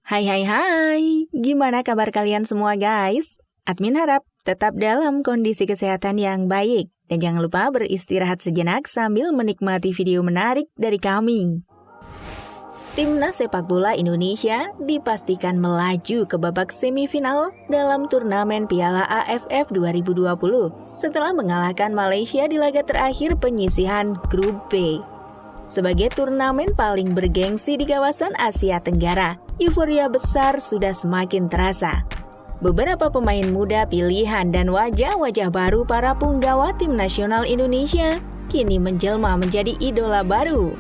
Hai hai hai, gimana kabar kalian semua guys? Admin harap tetap dalam kondisi kesehatan yang baik. Dan jangan lupa beristirahat sejenak sambil menikmati video menarik dari kami. Timnas sepak bola Indonesia dipastikan melaju ke babak semifinal dalam turnamen Piala AFF 2020 setelah mengalahkan Malaysia di laga terakhir penyisihan Grup B. Sebagai turnamen paling bergengsi di kawasan Asia Tenggara, euforia besar sudah semakin terasa. Beberapa pemain muda pilihan dan wajah-wajah baru para punggawa tim nasional Indonesia kini menjelma menjadi idola baru.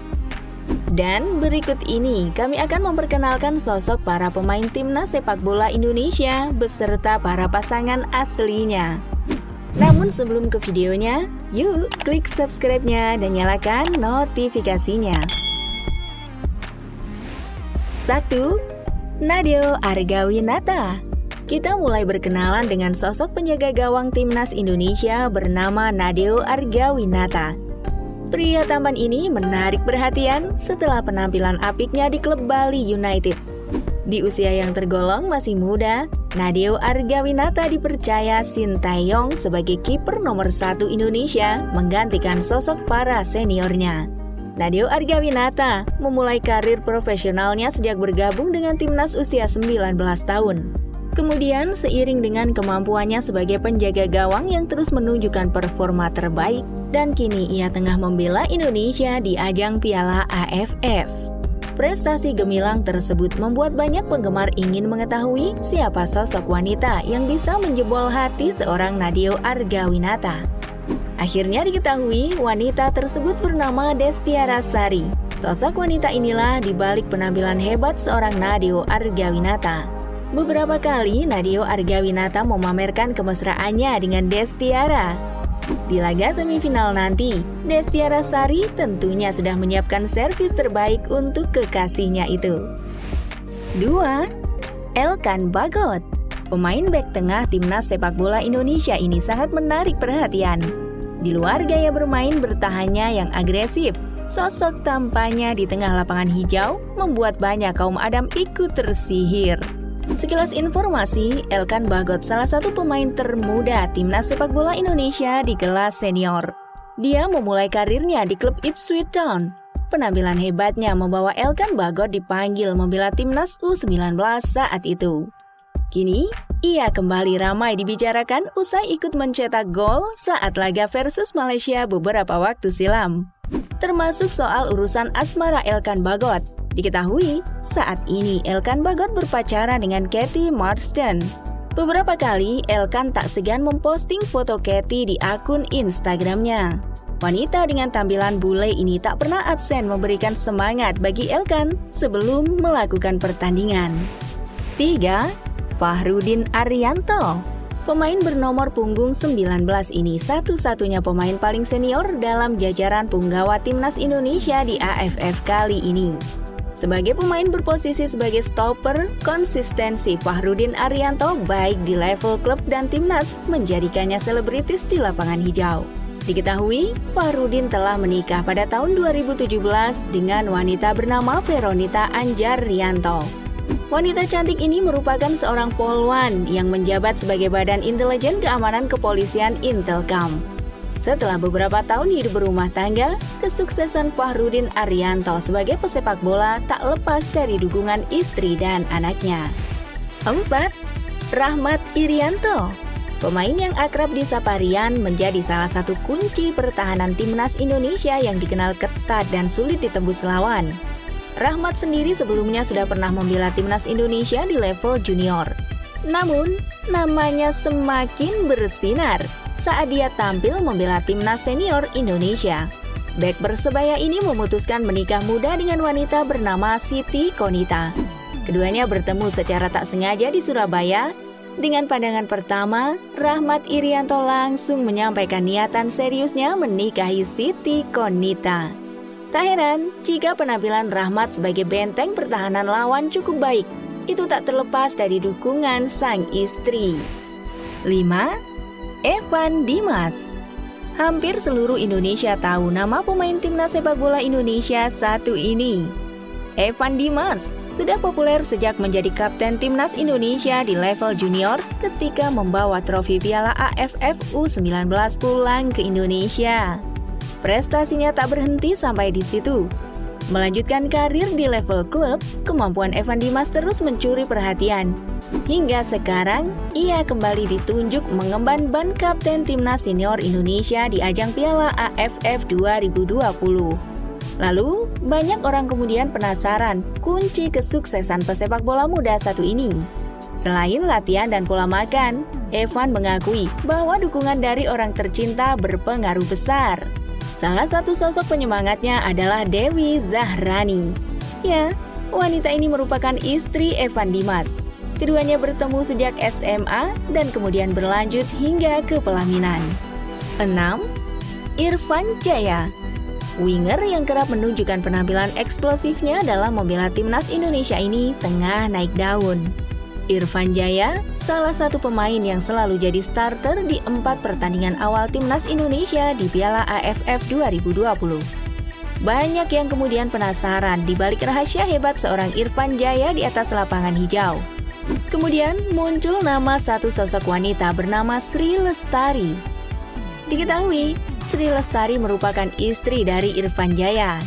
Dan berikut ini kami akan memperkenalkan sosok para pemain timnas sepak bola Indonesia beserta para pasangan aslinya. Namun sebelum ke videonya, yuk klik subscribe-nya dan nyalakan notifikasinya. 1. Nadeo Argawinata. Kita mulai berkenalan dengan sosok penjaga gawang timnas Indonesia bernama Nadeo Argawinata. Pria tampan ini menarik perhatian setelah penampilan apiknya di klub Bali United. Di usia yang tergolong masih muda, Nadeo Argawinata dipercaya Sintayong sebagai kiper nomor 1 Indonesia menggantikan sosok para seniornya. Nadeo Argawinata memulai karir profesionalnya sejak bergabung dengan timnas usia 19 tahun. Kemudian seiring dengan kemampuannya sebagai penjaga gawang yang terus menunjukkan performa terbaik, dan kini ia tengah membela Indonesia di ajang Piala AFF. Prestasi gemilang tersebut membuat banyak penggemar ingin mengetahui siapa sosok wanita yang bisa menjebol hati seorang Nadeo Argawinata. Akhirnya diketahui wanita tersebut bernama Destiara Sari. Sosok wanita inilah dibalik penampilan hebat seorang Nadeo Argawinata. Beberapa kali Nadeo Argawinata memamerkan kemesraannya dengan Destiara. Di laga semifinal nanti, Destiara Sari tentunya sudah menyiapkan servis terbaik untuk kekasihnya itu. 2. Elkan Bagot. Pemain bek tengah timnas sepak bola Indonesia ini sangat menarik perhatian. Di luar gaya bermain bertahannya yang agresif, sosok tampaknya di tengah lapangan hijau membuat banyak kaum adam ikut tersihir. Sekilas informasi, Elkan Bagot salah satu pemain termuda timnas sepak bola Indonesia di kelas senior. Dia memulai karirnya di klub Ipswich Town. Penampilan hebatnya membawa Elkan Bagot dipanggil membela timnas U19 saat itu. Kini, ia kembali ramai dibicarakan usai ikut mencetak gol saat laga versus Malaysia beberapa waktu silam. Termasuk soal urusan asmara Elkan Bagot. Diketahui, saat ini Elkan Bagot berpacaran dengan Katie Marsden. Beberapa kali, Elkan tak segan memposting foto Katie di akun Instagramnya. Wanita dengan tampilan bule ini tak pernah absen memberikan semangat bagi Elkan sebelum melakukan pertandingan. 3. Fahrudin Arianto. Pemain bernomor punggung 19 ini satu-satunya pemain paling senior dalam jajaran punggawa timnas Indonesia di AFF kali ini. Sebagai pemain berposisi sebagai stopper, konsistensi Fahrudin Arianto baik di level klub dan timnas menjadikannya selebritis di lapangan hijau. Diketahui, Fahrudin telah menikah pada tahun 2017 dengan wanita bernama Veronita Anjar-Rianto. Wanita cantik ini merupakan seorang polwan yang menjabat sebagai Badan Intelijen Keamanan Kepolisian Intelkam. Setelah beberapa tahun hidup berumah tangga, kesuksesan Fahrudin Arianto sebagai pesepak bola tak lepas dari dukungan istri dan anaknya. 4. Rahmat Irianto. Pemain yang akrab disapa Rian menjadi salah satu kunci pertahanan timnas Indonesia yang dikenal ketat dan sulit ditembus lawan. Rahmat sendiri sebelumnya sudah pernah membela timnas Indonesia di level junior. Namun, namanya semakin bersinar saat dia tampil membela timnas senior Indonesia. Bek Persebaya ini memutuskan menikah muda dengan wanita bernama Siti Konita. Keduanya bertemu secara tak sengaja di Surabaya. Dengan pandangan pertama, Rahmat Irianto langsung menyampaikan niatan seriusnya menikahi Siti Konita. Tak heran jika penampilan Rahmat sebagai benteng pertahanan lawan cukup baik. Itu tak terlepas dari dukungan sang istri. 5. Evan Dimas. Hampir seluruh Indonesia tahu nama pemain timnas sepak bola Indonesia satu ini. Evan Dimas, sudah populer sejak menjadi kapten timnas Indonesia di level junior ketika membawa trofi Piala AFF U19 pulang ke Indonesia. Prestasinya tak berhenti sampai di situ. Melanjutkan karir di level klub, kemampuan Evan Dimas terus mencuri perhatian. Hingga sekarang, ia kembali ditunjuk mengemban ban kapten timnas senior Indonesia di ajang Piala AFF 2020. Lalu, banyak orang kemudian penasaran kunci kesuksesan pesepak bola muda satu ini. Selain latihan dan pola makan, Evan mengakui bahwa dukungan dari orang tercinta berpengaruh besar. Salah satu sosok penyemangatnya adalah Dewi Zahrani. Ya, wanita ini merupakan istri Evan Dimas. Keduanya bertemu sejak SMA dan kemudian berlanjut hingga ke pelaminan. 6. Irfan Jaya. Winger yang kerap menunjukkan penampilan eksplosifnya dalam membela timnas Indonesia ini tengah naik daun. Irfan Jaya, salah satu pemain yang selalu jadi starter di 4 pertandingan awal timnas Indonesia di Piala AFF 2020. Banyak yang kemudian penasaran di balik rahasia hebat seorang Irfan Jaya di atas lapangan hijau. Kemudian muncul nama satu sosok wanita bernama Sri Lestari. Diketahui, Sri Lestari merupakan istri dari Irfan Jaya.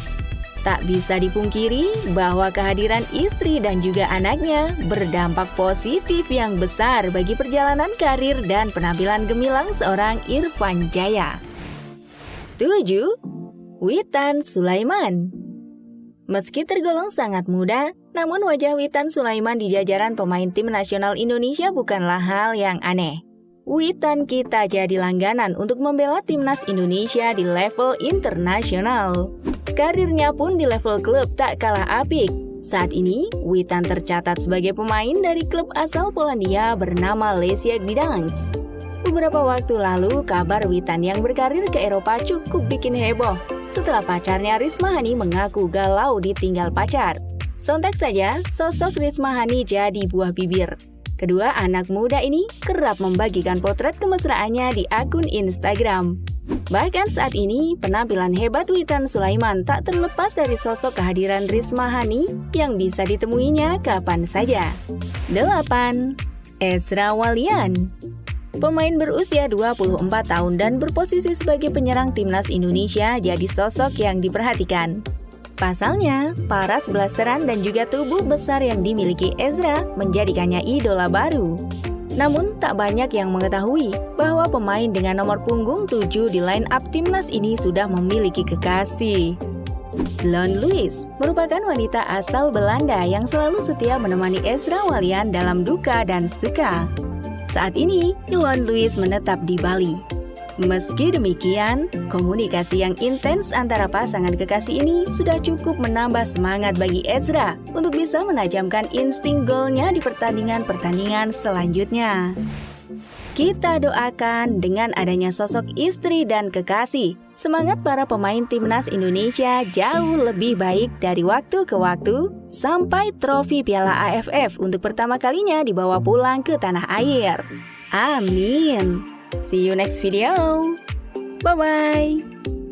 Tak bisa dipungkiri bahwa kehadiran istri dan juga anaknya berdampak positif yang besar bagi perjalanan karir dan penampilan gemilang seorang Irfan Jaya. 7. Witan Sulaiman. Meski tergolong sangat muda, namun wajah Witan Sulaiman di jajaran pemain tim nasional Indonesia bukanlah hal yang aneh. Witan kita jadi langganan untuk membela timnas Indonesia di level internasional. Karirnya pun di level klub tak kalah apik. Saat ini, Witan tercatat sebagai pemain dari klub asal Polandia bernama Lesia Gdańsk. Beberapa waktu lalu, kabar Witan yang berkarir ke Eropa cukup bikin heboh setelah pacarnya Risma Hani mengaku galau ditinggal pacar. Sontak saja, sosok Risma Hani jadi buah bibir. Kedua anak muda ini kerap membagikan potret kemesraannya di akun Instagram. Bahkan saat ini, penampilan hebat Witan Sulaiman tak terlepas dari sosok kehadiran Risma Hani yang bisa ditemuinya kapan saja. 8. Ezra Walian. Pemain berusia 24 tahun dan berposisi sebagai penyerang timnas Indonesia jadi sosok yang diperhatikan. Pasalnya, paras blasteran dan juga tubuh besar yang dimiliki Ezra menjadikannya idola baru. Namun, tak banyak yang mengetahui bahwa pemain dengan nomor punggung 7 di line-up timnas ini sudah memiliki kekasih. Lon Louis merupakan wanita asal Belanda yang selalu setia menemani Ezra Walian dalam duka dan suka. Saat ini, Lon Louis menetap di Bali. Meski demikian, komunikasi yang intens antara pasangan kekasih ini sudah cukup menambah semangat bagi Ezra untuk bisa menajamkan insting golnya di pertandingan-pertandingan selanjutnya. Kita doakan dengan adanya sosok istri dan kekasih, semangat para pemain timnas Indonesia jauh lebih baik dari waktu ke waktu sampai trofi Piala AFF untuk pertama kalinya dibawa pulang ke tanah air. Amin. See you next video. Bye-bye.